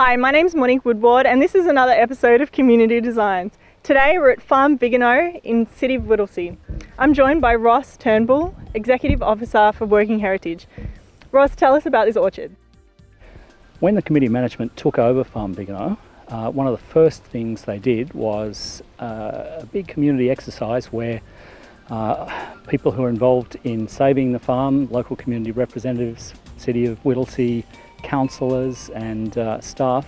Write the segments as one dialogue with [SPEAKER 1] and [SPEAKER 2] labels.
[SPEAKER 1] Hi, my name's Monique Woodward and this is another episode of Community Designs. Today we're at Farm Vigano in City of Whittlesea. I'm joined by Ross Turnbull, Executive Officer for Working Heritage. Ross, tell us about this orchard.
[SPEAKER 2] When the committee management took over Farm Vigano, one of the first things they did was a big community exercise where people who are involved in saving the farm, local community representatives, City of Whittlesea, councillors and staff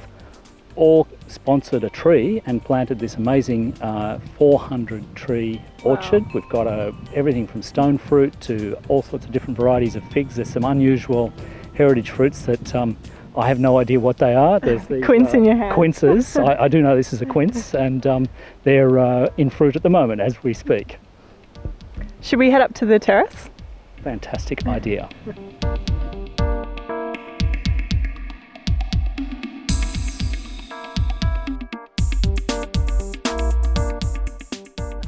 [SPEAKER 2] all sponsored a tree and planted this amazing 400 tree orchard. Wow. We've got everything from stone fruit to all sorts of different varieties of figs. There's some unusual heritage fruits that I have no idea what they are. There's these
[SPEAKER 1] quince in your hand.
[SPEAKER 2] Quinces. I do know this is a quince, and they're in fruit at the moment as we speak.
[SPEAKER 1] Should we head up to the terrace?
[SPEAKER 2] Fantastic idea.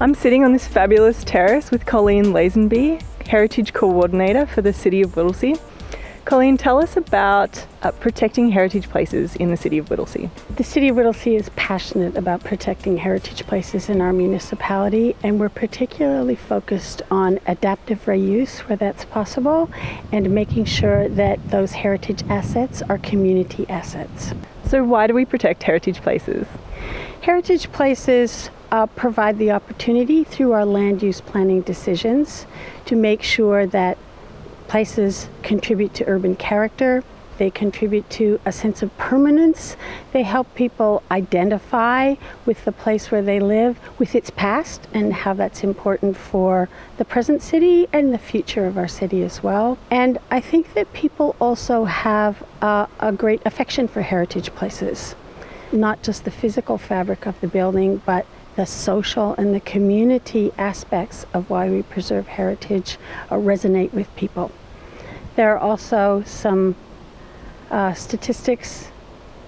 [SPEAKER 1] I'm sitting on this fabulous terrace with Colleen Lazenby, Heritage Coordinator for the City of Whittlesea. Colleen, tell us about protecting heritage places in the City of Whittlesea.
[SPEAKER 3] The City of Whittlesea is passionate about protecting heritage places in our municipality, and we're particularly focused on adaptive reuse where that's possible and making sure that those heritage assets are community assets.
[SPEAKER 1] So why do we protect heritage places?
[SPEAKER 3] Heritage places provide the opportunity through our land use planning decisions to make sure that places contribute to urban character, they contribute to a sense of permanence, they help people identify with the place where they live, with its past and how that's important for the present city and the future of our city as well. And I think that people also have a great affection for heritage places, not just the physical fabric of the building, but the social and the community aspects of why we preserve heritage resonate with people. There are also some statistics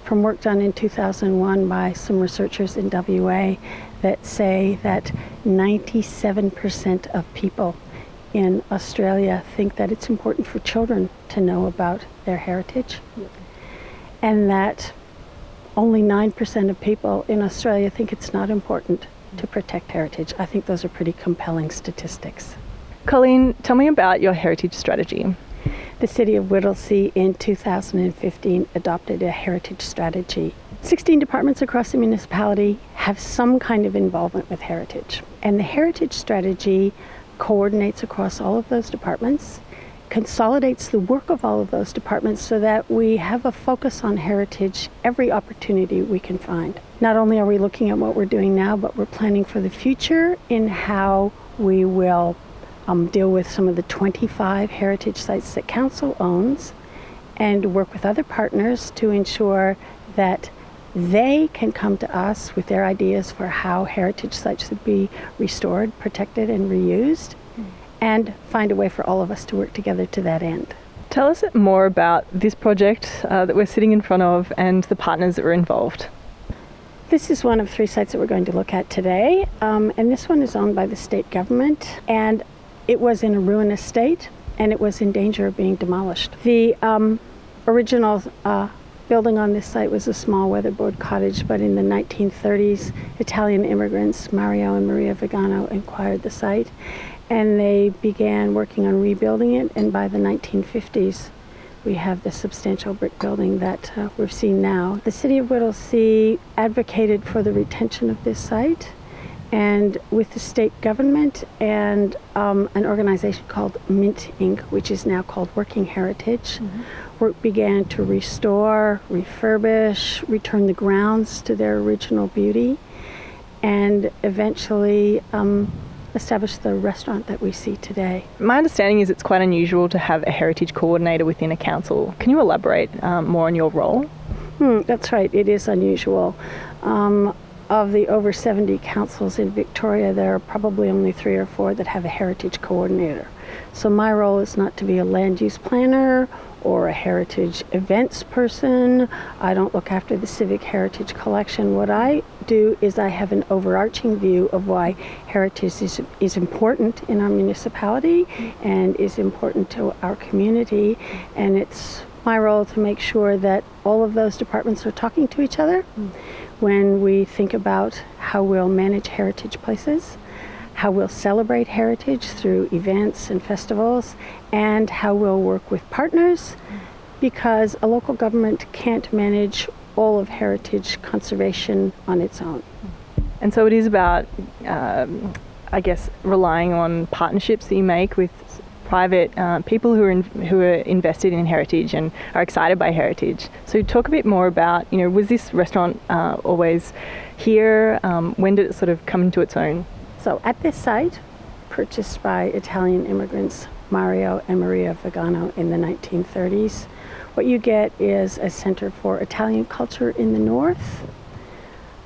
[SPEAKER 3] from work done in 2001 by some researchers in WA that say that 97% of people in Australia think that it's important for children to know about their heritage, and that only 9% of people in Australia think it's not important to protect heritage. I think those are pretty compelling statistics.
[SPEAKER 1] Colleen, tell me about your heritage strategy.
[SPEAKER 3] The City of Whittlesea in 2015 adopted a heritage strategy. 16 departments across the municipality have some kind of involvement with heritage, and the heritage strategy coordinates across all of those departments, consolidates the work of all of those departments so that we have a focus on heritage every opportunity we can find. Not only are we looking at what we're doing now, but we're planning for the future in how we will deal with some of the 25 heritage sites that council owns and work with other partners to ensure that they can come to us with their ideas for how heritage sites should be restored, protected, and reused, and find a way for all of us to work together to that end.
[SPEAKER 1] Tell us more about this project that we're sitting in front of and the partners that were involved.
[SPEAKER 3] This is one of 3 sites that we're going to look at today, and this one is owned by the state government, and it was in a ruinous state and it was in danger of being demolished. The original building on this site was a small weatherboard cottage, but in the 1930s, Italian immigrants Mario and Maria Vigano acquired the site, and they began working on rebuilding it, and by the 1950s we have the substantial brick building that we've seen now. The City of Whittlesea advocated for the retention of this site, and with the state government and an organization called Mint Inc., which is now called Working Heritage, work began to restore, refurbish, return the grounds to their original beauty, and eventually establish the restaurant that we see today.
[SPEAKER 1] My understanding is it's quite unusual to have a heritage coordinator within a council. Can you elaborate more on your role?
[SPEAKER 3] That's right, it is unusual. Of the over 70 councils in Victoria, there are probably only 3 or 4 that have a heritage coordinator. So my role is not to be a land use planner or a heritage events person. I don't look after the civic heritage collection. What I do is I have an overarching view of why heritage is important in our municipality and is important to our community, and it's my role to make sure that all of those departments are talking to each other when we think about how we'll manage heritage places, how we'll celebrate heritage through events and festivals, and how we'll work with partners, because a local government can't manage all of heritage conservation on its own.
[SPEAKER 1] And so it is about, I guess, relying on partnerships that you make with private people who are invested in heritage and are excited by heritage. So talk a bit more about, was this restaurant always here? When did it sort of come into its own?
[SPEAKER 3] So at this site, purchased by Italian immigrants Mario and Maria Vigano in the 1930s, what you get is a center for Italian culture in the north,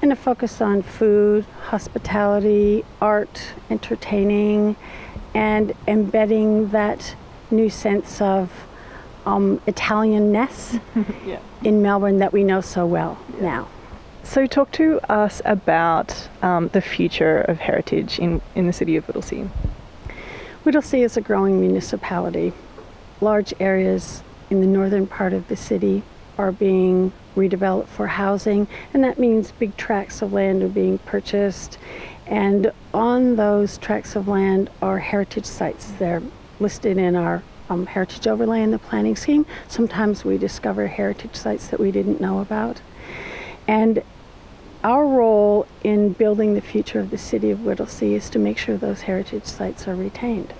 [SPEAKER 3] and a focus on food, hospitality, art, entertaining, and embedding that new sense of Italian-ness
[SPEAKER 1] Yeah.
[SPEAKER 3] in Melbourne that we know so well now.
[SPEAKER 1] So talk to us about the future of heritage in the city of Whittlesea.
[SPEAKER 3] Whittlesea is a growing municipality. Large areas in the northern part of the city are being redeveloped for housing, and that means big tracts of land are being purchased, and on those tracts of land are heritage sites. They're listed in our heritage overlay in the planning scheme. Sometimes we discover heritage sites that we didn't know about, and our role in building the future of the city of Whittlesea is to make sure those heritage sites are retained.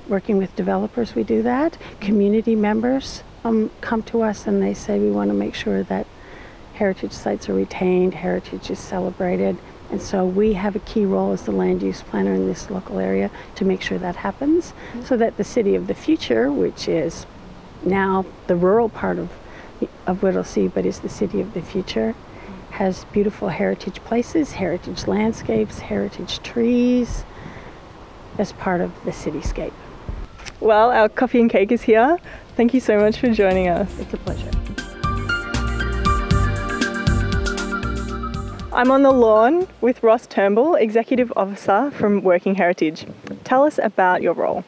[SPEAKER 3] Working with developers, we do that. Community members come to us and they say we want to make sure that heritage sites are retained, heritage is celebrated, and so we have a key role as the land use planner in this local area to make sure that happens, so that the city of the future, which is now the rural part of Whittlesea, but is the city of the future, has beautiful heritage places, heritage landscapes, heritage trees as part of the cityscape.
[SPEAKER 1] Well, our coffee and cake is here. Thank you so much for joining us.
[SPEAKER 3] It's a pleasure.
[SPEAKER 1] I'm on the lawn with Ross Turnbull, Executive Officer from Working Heritage. Tell us about your role.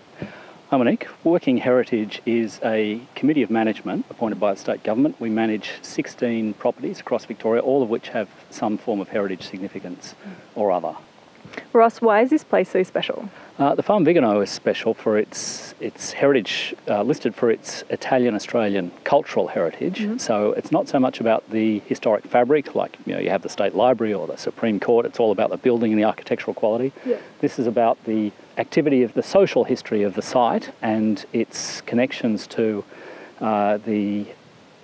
[SPEAKER 2] Hi Monique. Working Heritage is a committee of management appointed by the state government. We manage 16 properties across Victoria, all of which have some form of heritage significance or other.
[SPEAKER 1] Ross, why is this place so special?
[SPEAKER 2] The Farm Vigano is special for its heritage, listed for its Italian-Australian cultural heritage. So it's not so much about the historic fabric, like you have the State Library or the Supreme Court. It's all about the building and the architectural quality.
[SPEAKER 1] Yeah.
[SPEAKER 2] This is about the activity of the social history of the site and its connections to the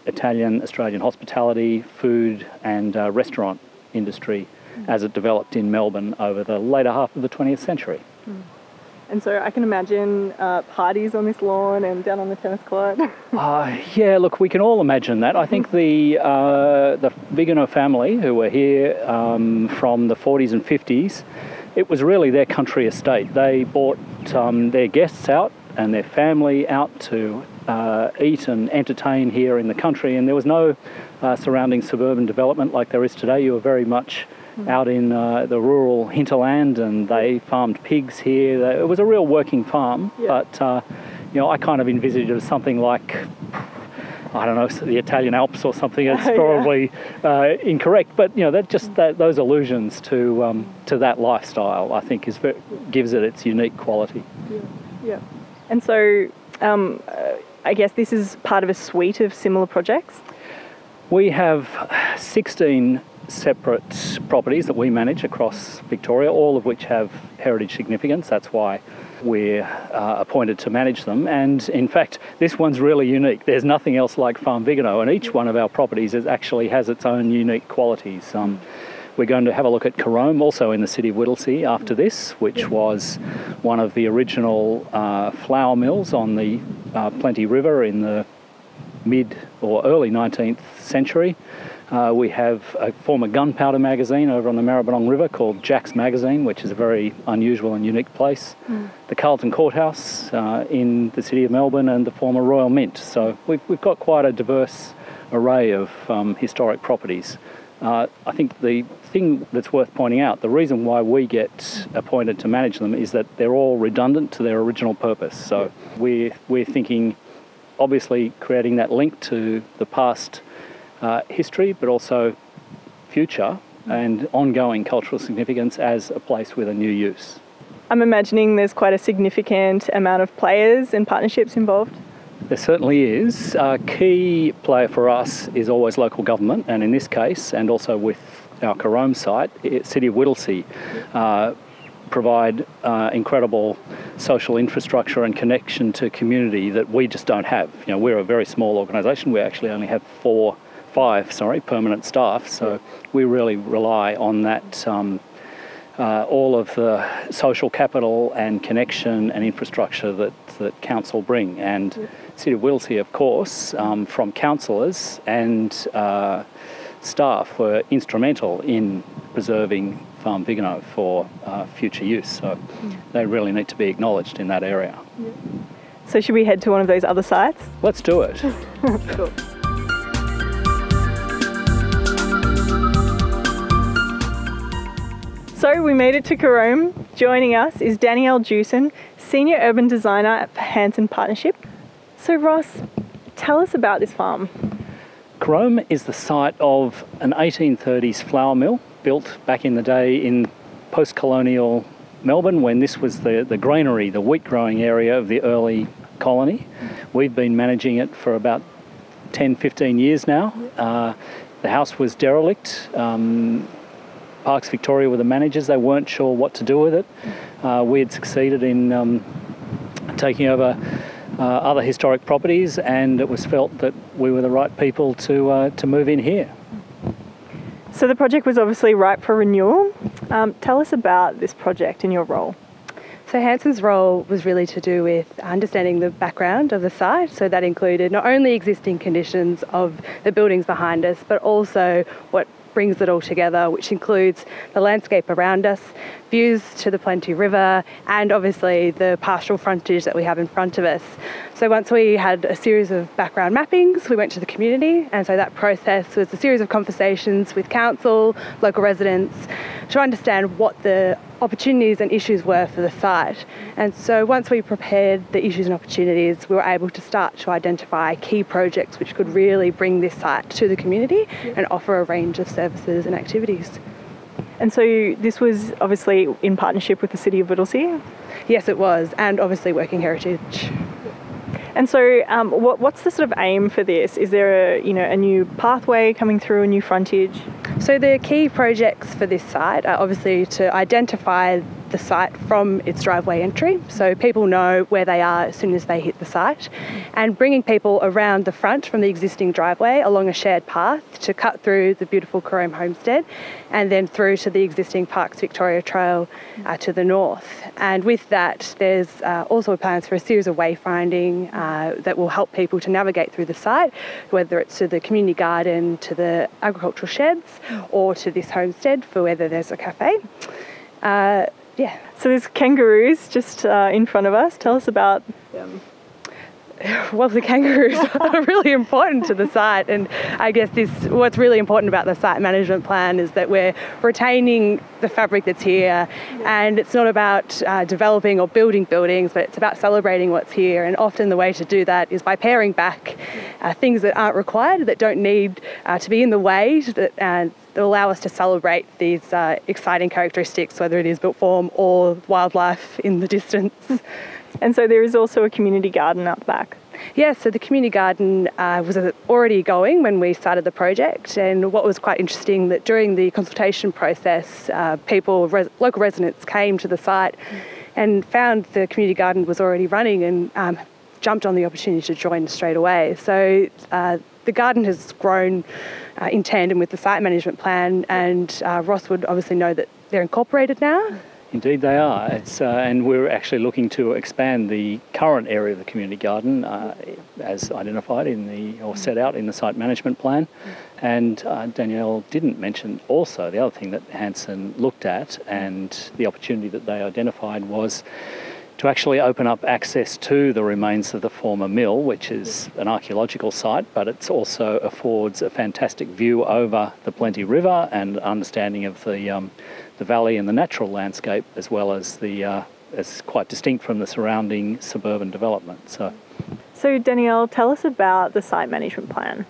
[SPEAKER 2] Italian-Australian hospitality, food and restaurant industry as it developed in Melbourne over the later half of the 20th century.
[SPEAKER 1] And so I can imagine parties on this lawn and down on the tennis court.
[SPEAKER 2] Yeah, look, we can all imagine that. I think the Vigano family, who were here from the 40s and 50s, it was really their country estate. They brought their guests out and their family out to eat and entertain here in the country, and there was no surrounding suburban development like there is today. You were very much out in the rural hinterland, and they farmed pigs here. It was a real working farm, but I kind of envisaged it as something like, I don't know, the Italian Alps or something. It's probably incorrect, but those allusions to that lifestyle, I think, gives it its unique quality.
[SPEAKER 1] Yeah. And so, I guess this is part of a suite of similar projects.
[SPEAKER 2] We have 16 separate properties that we manage across Victoria, all of which have heritage significance. That's why we're appointed to manage them. And in fact, this one's really unique. There's nothing else like Farm Vigano, and each one of our properties actually has its own unique qualities. We're going to have a look at Carome, also in the city of Whittlesea, after this, which was one of the original flour mills on the Plenty River in the mid or early 19th century. We have a former gunpowder magazine over on the Maribyrnong River called Jack's Magazine, which is a very unusual and unique place. The Carlton Courthouse in the city of Melbourne, and the former Royal Mint. So we've got quite a diverse array of historic properties. I think the thing that's worth pointing out, the reason why we get appointed to manage them is that they're all redundant to their original purpose. So we're thinking obviously creating that link to the past history, but also future and ongoing cultural significance as a place with a new use.
[SPEAKER 1] I'm imagining there's quite a significant amount of players and partnerships involved.
[SPEAKER 2] There certainly is. A key player for us is always local government, and in this case, and also with our Carome site, City of Whittlesea, provide incredible social infrastructure and connection to community that we just don't have. You know, we're a very small organisation. We actually only have five permanent staff, so we really rely on that. All of the social capital and connection and infrastructure that council bring, and City of Whittlesea, of course, from councillors and staff were instrumental in preserving Farm Vigano for future use, so they really need to be acknowledged in that area.
[SPEAKER 1] So should we head to one of those other sites?
[SPEAKER 2] Let's do it.
[SPEAKER 1] Cool. So we made it to Carome. Joining us is Danielle Juicin, Senior Urban Designer at Hanson Partnership. So Ross, tell us about this farm.
[SPEAKER 2] Carome is the site of an 1830s flour mill built back in the day in post-colonial Melbourne, when this was the granary, the wheat growing area of the early colony. We've been managing it for about 10-15 years now. The house was derelict. Parks Victoria were the managers. They weren't sure what to do with it. We had succeeded in taking over other historic properties, and it was felt that we were the right people to move in here.
[SPEAKER 1] So the project was obviously ripe for renewal. Tell us about this project and your role.
[SPEAKER 4] So Hanson's role was really to do with understanding the background of the site. So that included not only existing conditions of the buildings behind us, but also what brings it all together, which includes the landscape around us, views to the Plenty River, and obviously the pastoral frontage that we have in front of us. So once we had a series of background mappings, we went to the community, and so that process was a series of conversations with council, local residents, to understand what the opportunities and issues were for the site. And so once we prepared the issues and opportunities, we were able to start to identify key projects which could really bring this site to the community and offer a range of services and activities.
[SPEAKER 1] And so this was obviously in partnership with the City of Whittlesea?
[SPEAKER 4] Yes, it was, and obviously Working Heritage.
[SPEAKER 1] And so what's the sort of aim for this? Is there a new pathway coming through, a new frontage?
[SPEAKER 4] So the key projects for this site are obviously to identify the site from its driveway entry, so people know where they are as soon as they hit the site, and bringing people around the front from the existing driveway along a shared path to cut through the beautiful Carome homestead and then through to the existing Parks Victoria Trail to the north. And with that, there's also plans for a series of wayfinding that will help people to navigate through the site, whether it's to the community garden, to the agricultural sheds, or to this homestead for whether there's a cafe.
[SPEAKER 1] So there's kangaroos just in front of us. Tell us about them.
[SPEAKER 4] Well, the kangaroos are really important to the site, and I guess what's really important about the site management plan is that we're retaining the fabric that's here, and it's not about developing or building buildings, but it's about celebrating what's here. And often the way to do that is by paring back things that aren't required, that don't need to be in the way, that allow us to celebrate these exciting characteristics, whether it is built form or wildlife in the distance.
[SPEAKER 1] And so there is also a community garden out the back.
[SPEAKER 4] Yeah, so the community garden was already going when we started the project, and what was quite interesting that during the consultation process, local residents came to the site and found the community garden was already running and jumped on the opportunity to join straight away. So the garden has grown in tandem with the site management plan, and Ross would obviously know that they're incorporated now.
[SPEAKER 2] Indeed they are, and we're actually looking to expand the current area of the community garden as identified or set out in the site management plan. And Danielle didn't mention also the other thing that Hanson looked at, and the opportunity that they identified was to actually open up access to the remains of the former mill, which is an archaeological site, but it also affords a fantastic view over the Plenty River and understanding of the valley and the natural landscape, as well as as quite distinct from the surrounding suburban development.
[SPEAKER 1] So Danielle, tell us about the site management plan.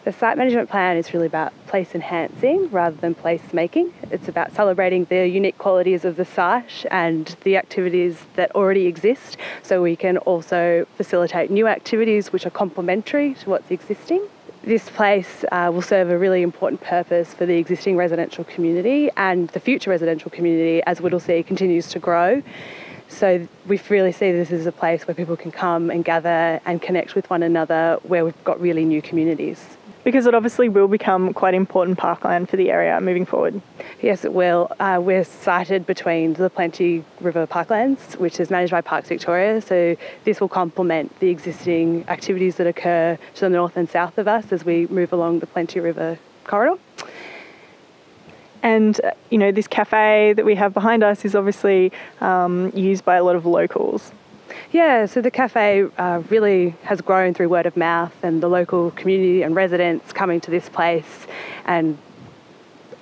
[SPEAKER 4] The site management plan is really about place enhancing rather than place making. It's about celebrating the unique qualities of the site and the activities that already exist, so we can also facilitate new activities which are complementary to what's existing. This place will serve a really important purpose for the existing residential community and the future residential community as Whittlesea continues to grow. So we really see this as a place where people can come and gather and connect with one another, where we've got really new communities.
[SPEAKER 1] Because it obviously will become quite important parkland for the area moving forward.
[SPEAKER 4] Yes, it will. We're sited between the Plenty River Parklands, which is managed by Parks Victoria, so this will complement the existing activities that occur to the north and south of us as we move along the Plenty River corridor.
[SPEAKER 1] And, you know, this cafe that we have behind us is obviously used by a lot of locals.
[SPEAKER 4] Yeah, so the cafe really has grown through word of mouth and the local community and residents coming to this place and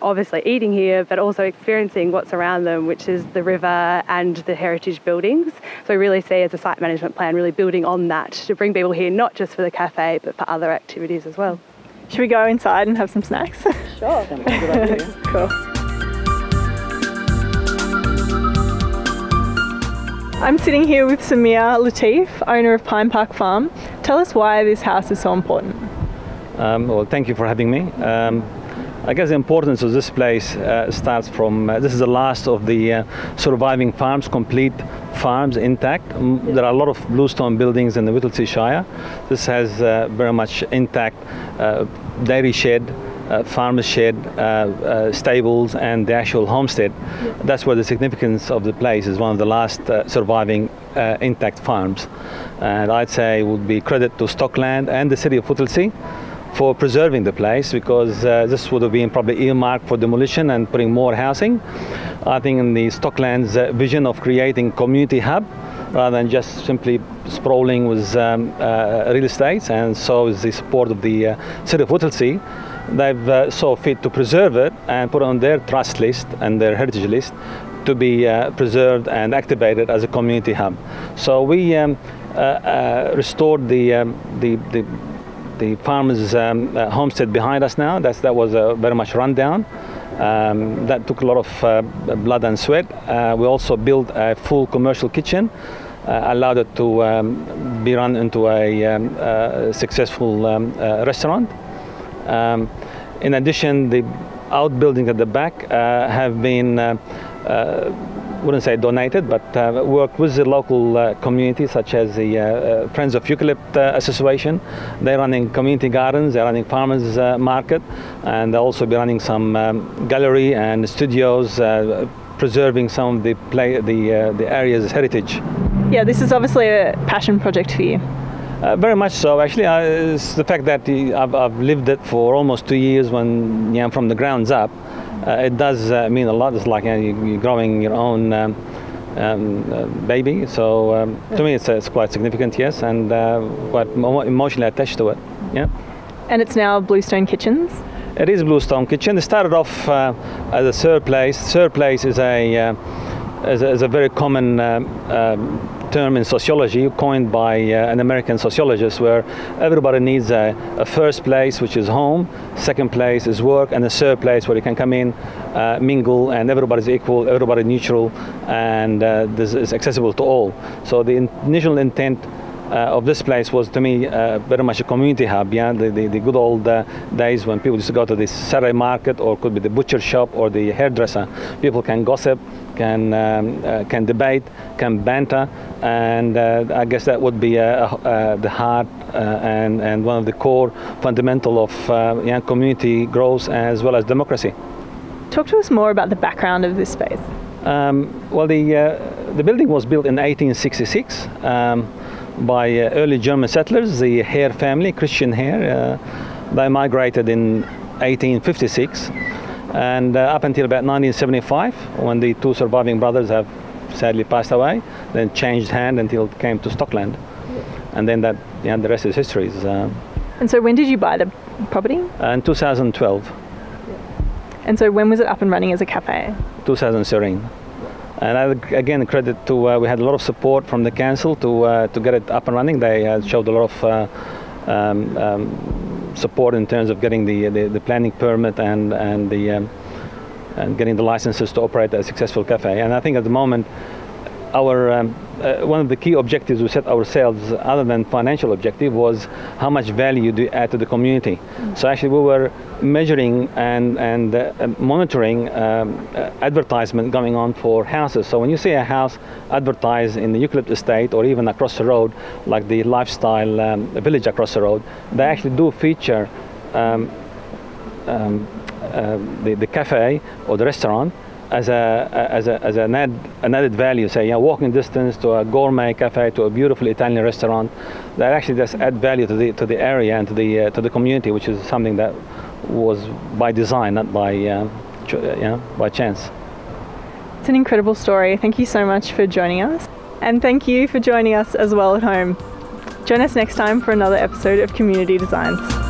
[SPEAKER 4] obviously eating here, but also experiencing what's around them, which is the river and the heritage buildings. So we really see as a site management plan really building on that to bring people here, not just for the cafe, but for other activities as well.
[SPEAKER 1] Should we go inside and have some snacks?
[SPEAKER 4] Sure.
[SPEAKER 2] Sounds like a good idea.
[SPEAKER 1] Cool. I'm sitting here with Samir Latif, owner of Pinepark Farm. Tell us why this house is so important.
[SPEAKER 5] Well, thank you for having me. I guess the importance of this place starts from, this is the last of the surviving farms, complete farms intact. There are a lot of bluestone buildings in the Whittlesea Shire. This has very much intact dairy shed, farmer's shed, stables and the actual homestead. Yeah. That's where the significance of the place is, one of the last surviving intact farms. And I'd say it would be credit to Stockland and the City of Whittlesea for preserving the place, because this would have been probably earmarked for demolition and putting more housing. I think in the Stockland's vision of creating community hub rather than just simply sprawling with real estates, and so is the support of the City of Whittlesea. They've saw fit to preserve it and put it on their trust list and their heritage list to be preserved and activated as a community hub. So we restored the farmers' homestead behind us now. That was very much run down. That took a lot of blood and sweat. We also built a full commercial kitchen, allowed it to be run into a successful restaurant. In addition, the outbuildings at the back have been wouldn't say donated, but worked with the local community, such as the Friends of Eucalypt Association. They're running community gardens, they're running farmers market, and they'll also be running some gallery and studios, preserving some of the area's heritage. Yeah,
[SPEAKER 1] this is obviously a passion project for you.
[SPEAKER 5] Very much so. Actually, it's the fact that I've lived it for almost 2 years when from the grounds up. It does mean a lot. It's like you're growing your own baby. So to me, it's quite significant, yes, and quite emotionally attached to it. Yeah.
[SPEAKER 1] And it's now Bluestone Kitchens.
[SPEAKER 5] It is Bluestone Kitchen. It started off as a third place. Third place is a very common term in sociology, coined by an American sociologist, where everybody needs a first place, which is home, second place is work, and a third place where you can come in, mingle, and everybody's equal, everybody neutral, and this is accessible to all. So the initial intent of this place was, to me, very much a community hub. Yeah, the good old days when people used to go to the Saturday market, or could be the butcher shop or the hairdresser. People can gossip, can debate, can banter, and I guess that would be the heart and one of the core fundamental of community growth as well as democracy.
[SPEAKER 1] Talk to us more about the background of this space.
[SPEAKER 5] Well, the building was built in 1866 by early German settlers, the Hare family, Christian Hare. They migrated in 1856. And up until about 1975, when the two surviving brothers have sadly passed away, then changed hand until it came to Stockland. And then that, the rest is history.
[SPEAKER 1] And so when did you buy the property?
[SPEAKER 5] In 2012.
[SPEAKER 1] And so when was it up and running as a cafe?
[SPEAKER 5] 2013. And I, again, credit to, we had a lot of support from the council to get it up and running. They showed a lot of support in terms of getting the planning permit and getting the licenses to operate a successful cafe. And I think at the moment, our one of the key objectives we set ourselves, other than financial objective, was how much value do you add to the community. So actually we were measuring and monitoring advertisement going on for houses. So when you see a house advertised in the Eucalypt estate or even across the road, like the lifestyle village across the road, they actually do feature the cafe or the restaurant as an added value, say, walking distance to a gourmet cafe, to a beautiful Italian restaurant. That actually does add value to the area and to the community, which is something that was by design, not by by chance.
[SPEAKER 1] It's an incredible story. Thank you so much for joining us, and thank you for joining us as well at home. Join us next time for another episode of Community Designs.